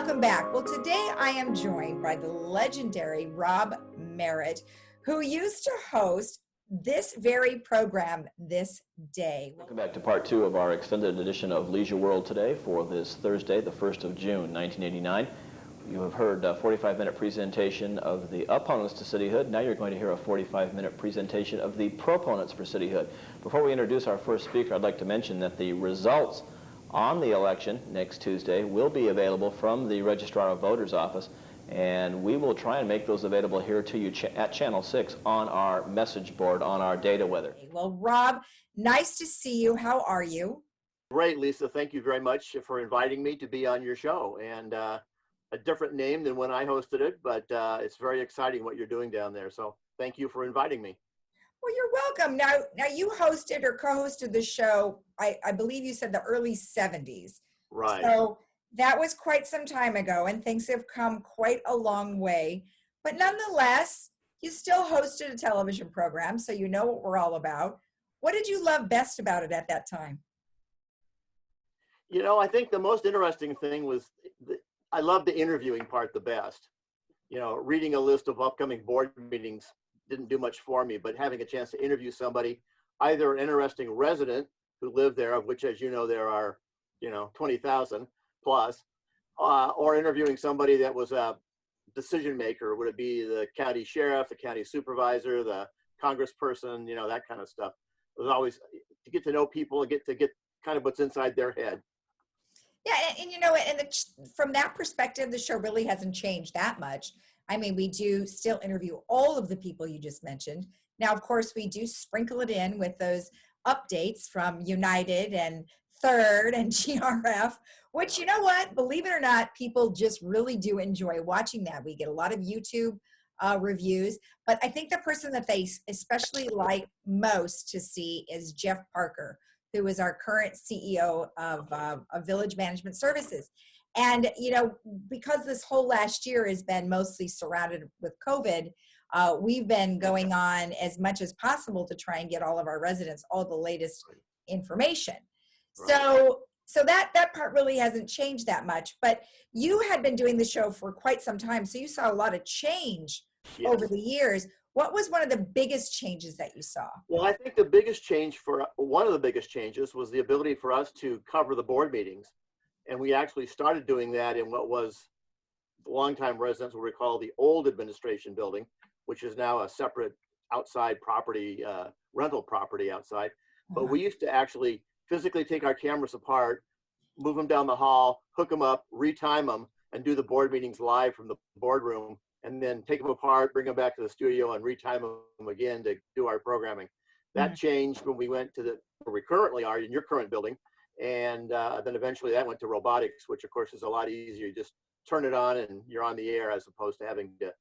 welcome back. Well, today I am joined by the legendary Rob Merritt, who used to host this very program, This Day. Welcome back to part two of our extended edition of Leisure World Today for this Thursday, the 1st of June, 1989. You have heard a 45-minute presentation of the opponents to cityhood. Now you're going to hear a 45-minute presentation of the proponents for cityhood. Before we introduce our first speaker, I'd like to mention that the results on the election next Tuesday will be available from the Registrar of Voters office, and we will try and make those available here to you at Channel 6 on our message board on our data weather. Well, Rob, nice to see you. How are you? Great, Lisa. Thank you very much for inviting me to be on your show. And a different name than when I hosted it, but it's very exciting what you're doing down there. So thank you for inviting me. Well, you're welcome. Now you hosted or co-hosted the show, I believe you said the early 70s. Right. So that was quite some time ago, and things have come quite a long way. But nonetheless, you still hosted a television program, so you know what we're all about. What did you love best about it at that time? You know, I think the most interesting thing was I love the interviewing part the best. You know, reading a list of upcoming board meetings didn't do much for me, but having a chance to interview somebody, either an interesting resident who lived there, of which, as you know, there are, 20,000 plus, or interviewing somebody that was a decision maker. Would it be the county sheriff, the county supervisor, the congressperson, that kind of stuff. It was always to get to know people and get kind of what's inside their head. Yeah, from that perspective, the show really hasn't changed that much. I mean, we do still interview all of the people you just mentioned. Now, of course, we do sprinkle it in with those updates from United and Third and GRF, which, you know what, believe it or not, people just really do enjoy watching that. We get a lot of YouTube reviews, but I think the person that they especially like most to see is Jeff Parker, who is our current CEO of Village Management Services. And, because this whole last year has been mostly surrounded with COVID, we've been going on as much as possible to try and get all of our residents all the latest information. Right. So that part really hasn't changed that much, but you had been doing the show for quite some time, so you saw a lot of change over the years. What was one of the biggest changes that you saw? Well, I think one of the biggest changes was the ability for us to cover the board meetings. And we actually started doing that in what was the longtime residents will recall the old administration building, which is now a separate outside property, rental property outside. But we used to actually physically take our cameras apart, move them down the hall, hook them up, retime them, and do the board meetings live from the boardroom, and then take them apart, bring them back to the studio, and retime them again to do our programming. That changed when we went to where we currently are in your current building. And then eventually that went to robotics, which of course is a lot easier. You just turn it on and you're on the air as opposed to having to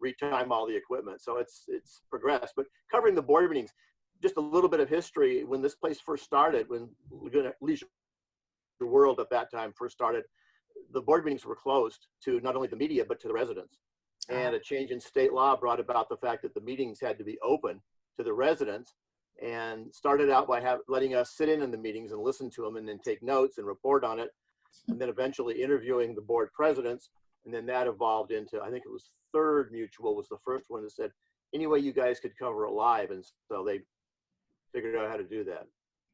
retime all the equipment. So it's progressed. But covering the board meetings, just a little bit of history. When this place first started, when Laguna Leisure World at that time first started, the board meetings were closed to not only the media, but to the residents. And a change in state law brought about the fact that the meetings had to be open to the residents, and started out by letting us sit in the meetings and listen to them and then take notes and report on it. And then eventually interviewing the board presidents. And then that evolved into, I think it was Third Mutual was the first one that said, any way you guys could cover it live. And so they figured out how to do that.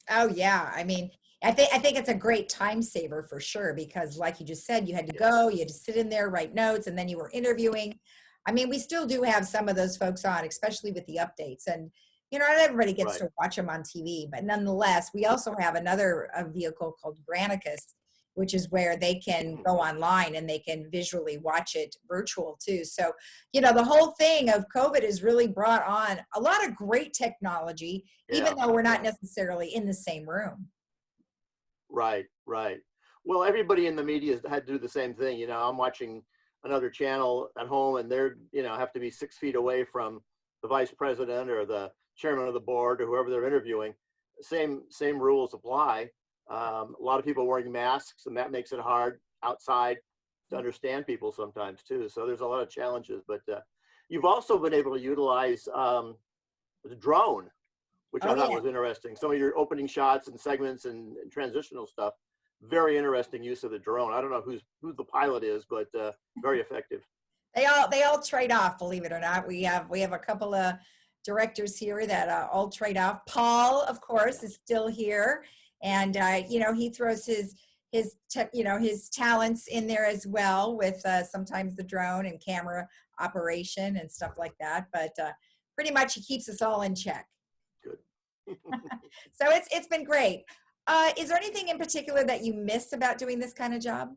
Oh yeah. I mean, I think it's a great time saver for sure, because like you just said, you had to go, you had to sit in there, write notes, and then you were interviewing. I mean, we still do have some of those folks on, especially with the updates. And not everybody gets to watch them on TV, but nonetheless, we also have another vehicle called Granicus, which is where they can go online and they can visually watch it virtual too. So, the whole thing of COVID has really brought on a lot of great technology, even though we're not necessarily in the same room. Right. Well, everybody in the media had to do the same thing. I'm watching another channel at home and they're, have to be 6 feet away from the vice president or the chairman of the board or whoever they're interviewing. Same rules apply. A lot of people wearing masks, and that makes it hard outside to understand people sometimes too. So there's a lot of challenges, but you've also been able to utilize the drone, which I thought was interesting. Some of your opening shots and segments and transitional stuff very interesting use of the drone. I don't know who the pilot is, but very effective. They all trade off, believe it or not. We have a couple of directors here that all trade off. Paul, of course, is still here, and he throws his talents in there as well with sometimes the drone and camera operation and stuff like that. But pretty much he keeps us all in check. Good. So it's been great. Is there anything in particular that you miss about doing this kind of job?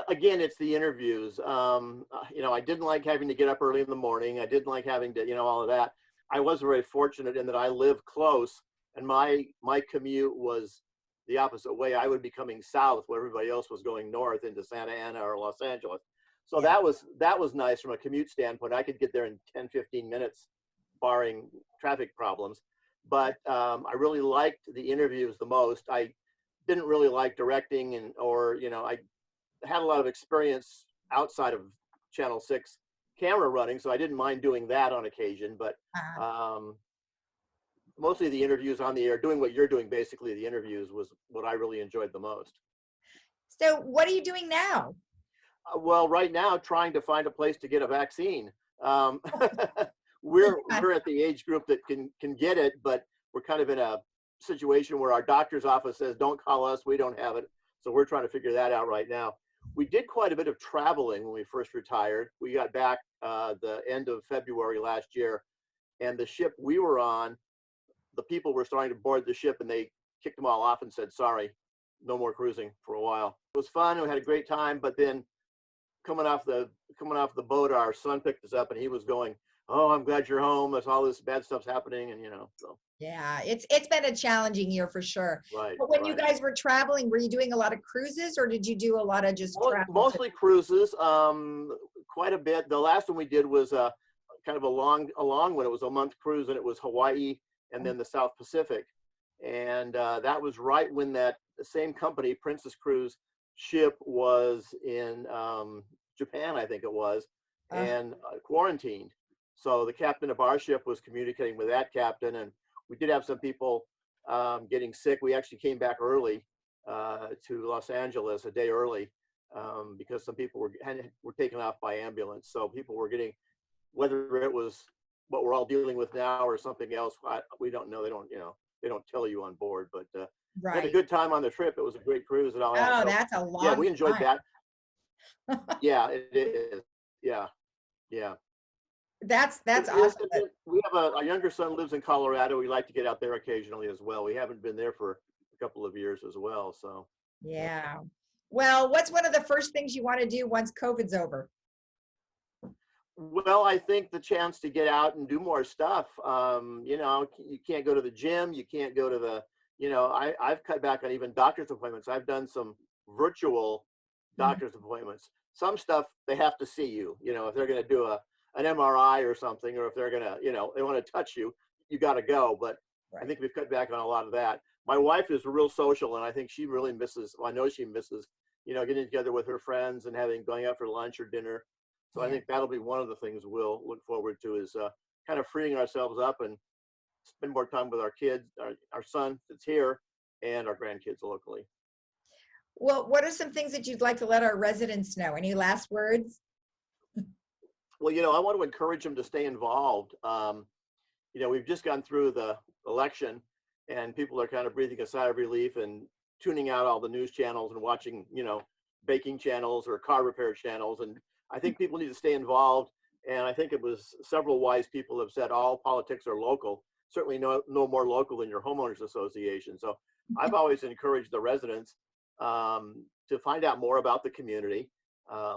Again, it's the interviews. I didn't like having to get up early in the morning. I didn't like having to, all of that. I was very fortunate in that I live close, and my commute was the opposite way. I would be coming south where everybody else was going north into Santa Ana or Los Angeles. So Yeah. that was nice from a commute standpoint. I could get there in 10, 15 minutes, barring traffic problems. But I really liked the interviews the most. I didn't really like directing I had a lot of experience outside of Channel 6 camera running, so I didn't mind doing that on occasion, but mostly the interviews on the air, doing what you're doing, basically the interviews, was what I really enjoyed the most. So what are you doing now? Well, right now, trying to find a place to get a vaccine. Um, we're at the age group that can get it, but we're kind of in a situation where our doctor's office says, don't call us, we don't have it. So we're trying to figure that out right now. We did quite a bit of traveling when we first retired. We got back the end of February last year, and the ship we were on, the people were starting to board the ship, and they kicked them all off and said, sorry, no more cruising for a while. It was fun. We had a great time, but then coming off the boat, our son picked us up, and he was going, oh, I'm glad you're home. There's all this bad stuff's happening, and so. Yeah, it's been a challenging year for sure. Right. But when you right. guys were traveling, were you doing a lot of cruises, or did you do a lot of just travel? Mostly cruises, quite a bit. The last one we did was kind of a long one. It was a month cruise, and it was Hawaii and then the South Pacific. And that was right when the same company, Princess Cruise ship, was in Japan, I think it was, and quarantined. So the captain of our ship was communicating with that captain, and we did have some people getting sick. We actually came back early to Los Angeles a day early because some people were taken off by ambulance. So people were getting, whether it was what we're all dealing with now or something else, we don't know. They don't tell you on board. But we had a good time on the trip. It was a great cruise and all that. Oh, So, that's a long. yeah, we enjoyed time. that. Yeah, it is. Yeah. That's awesome. We have our younger son lives in Colorado. We like to get out there occasionally as well. We haven't been there for a couple of years as well. So Yeah. Well, what's one of the first things you want to do once COVID's over? Well, I think the chance to get out and do more stuff. You can't go to the gym. You can't go to I've cut back on even doctor's appointments. I've done some virtual doctor's appointments. Some stuff they have to see you, if they're going to do an MRI or something, or if they're going to, they want to touch you, you got to go. But I think we've cut back on a lot of that. My wife is real social, and I think she really misses, I know she misses, getting together with her friends and going out for lunch or dinner. So I think that'll be one of the things we'll look forward to, is kind of freeing ourselves up and spend more time with our kids, our son that's here, and our grandkids locally. Well, what are some things that you'd like to let our residents know? Any last words? Well, I want to encourage them to stay involved. We've just gone through the election, and people are kind of breathing a sigh of relief and tuning out all the news channels and watching, baking channels or car repair channels. And I think people need to stay involved. And I think it was several wise people have said all politics are local, certainly no more local than your homeowners association. So I've always encouraged the residents to find out more about the community,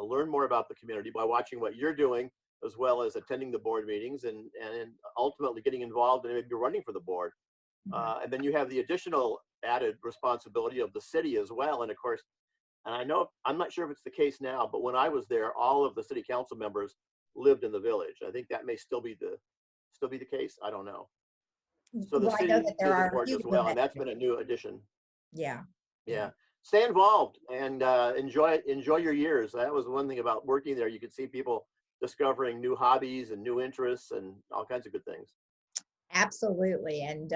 learn more about the community by watching what you're doing, as well as attending the board meetings and ultimately getting involved and maybe running for the board. And then you have the additional added responsibility of the city as well. And of course, and I know, I'm not sure if it's the case now, but when I was there, all of the city council members lived in the village. I think that may still be the case. I don't know. So the city is important as well, and that's been a new addition. Yeah. Stay involved and enjoy your years. That was one thing about working there. You could see people discovering new hobbies and new interests and all kinds of good things. Absolutely. And,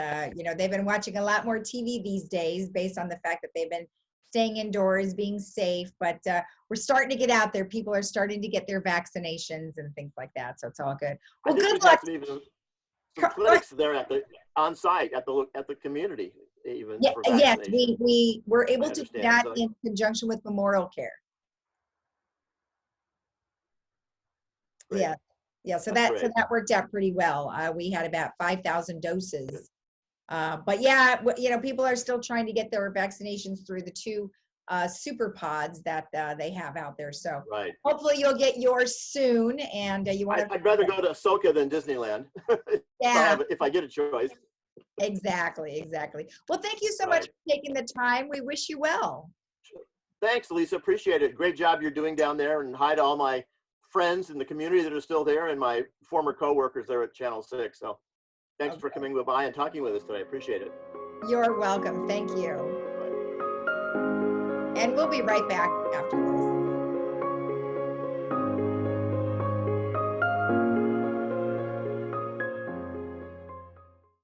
they've been watching a lot more TV these days based on the fact that they've been staying indoors, being safe, but we're starting to get out there. People are starting to get their vaccinations and things like that. So it's all good. I Well, think good we've luck. had some clinics there on site at the community even Yeah, for yes, vaccination. we were able I to do understand. that So, in conjunction with Memorial Care. great. Yeah. Yeah, so That's that great. worked out pretty well. We had about 5,000 doses. But yeah, people are still trying to get their vaccinations through the two super pods that they have out there. So Right. hopefully you'll get yours soon, and you want to. I'd rather go to Ahsoka than Disneyland Yeah, if I get a choice. exactly. Well, thank you so much Right. for taking the time. We wish you well. Thanks, Lisa. Appreciate it. Great job you're doing down there. And hi to all my friends in the community that are still there and my former coworkers there at Channel 6. So thanks for coming by and talking with us today. Appreciate it. You're welcome. Thank you. And we'll be right back after this.